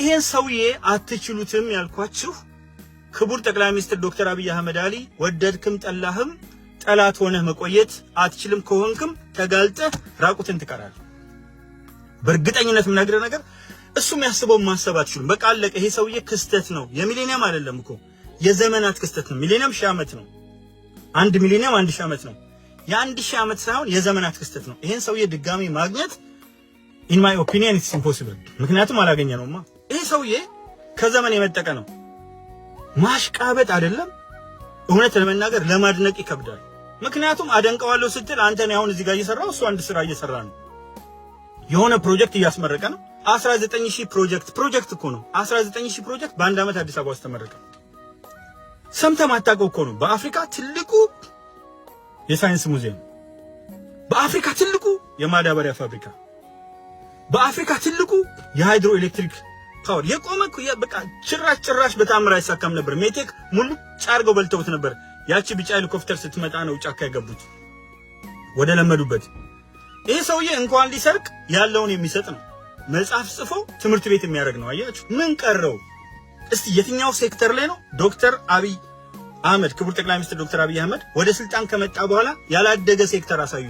ይሄን ሰውዬ አትችሉትም ያልኳችሁ ክቡር ጠቅላይ ሚኒስትር ዶክተር አብይ አህመድ አሊ ወደድክም ጠላህም ጠላት ሆነህ መቆየት አትችልም፣ ከሆንክም ተጋልጠህ ራቁትን ትቀራለህ። በእርግጠኝነት የምነግርህ ነገር እሱም ያስበው ማሰብ አትችሉም። በቃ አለቀ። ይሄ ሰውዬ ክስተት ነው። የሚሊኒየም አይደለም እኮ የዘመናት ክስተት ነው። ሚሊኒየም 1000 ዓመት ነው። አንድ ሚሊኒየም 1000 ዓመት ነው። የ1000 ዓመት ሳይሆን የዘመናት ክስተት ነው። ይሄን ሰውዬ ድጋሚ ማግኘት in my opinion it's impossible። ምክንያቱም አላገኘነውማ። ይሄ ሰውዬ ከዘመን የመጠቀ ነው። ማሽቃበጥ አይደለም፣ እውነት ለመናገር ለማድነቅ ይከብዳል። ምክንያቱም አደንቀዋለሁ ስትል አንተ ነህ አሁን እዚህ ጋር እየሰራው እሱ አንድ ስራ እየሰራ ነው። የሆነ ፕሮጀክት እያስመረቀ ነው። 19000 ፕሮጀክት እኮ ነው። 19000 ፕሮጀክት በአንድ ዓመት አዲስ አበባ ውስጥ ተመረቀ። ሰምተህ ማታውቀው እኮ ነው። በአፍሪካ ትልቁ የሳይንስ ሙዚየም፣ በአፍሪካ ትልቁ የማዳበሪያ ፋብሪካ፣ በአፍሪካ ትልቁ የሃይድሮ ኤሌክትሪክ ፓወር የቆመ በቃ ጭራሽ በታምር አይሳካም ነበር። ሜቴክ ሙሉ ጫርገው በልተውት ነበር። ያቺ ቢጫ ሄሊኮፕተር ስትመጣ ነው ጫካ የገቡት ወደ ለመዱበት። ይሄ ሰውዬ እንኳን ሊሰርቅ ያለውን የሚሰጥ ነው። መጽሐፍ ጽፎ ትምህርት ቤት የሚያደርግ ነው። አያችሁ ምን ቀረው? እስቲ የትኛው ሴክተር ላይ ነው ዶክተር አብይ አህመድ ክቡር ጠቅላይ ሚኒስትር ዶክተር አብይ አህመድ ወደ ስልጣን ከመጣ በኋላ ያላደገ ሴክተር አሳዩ?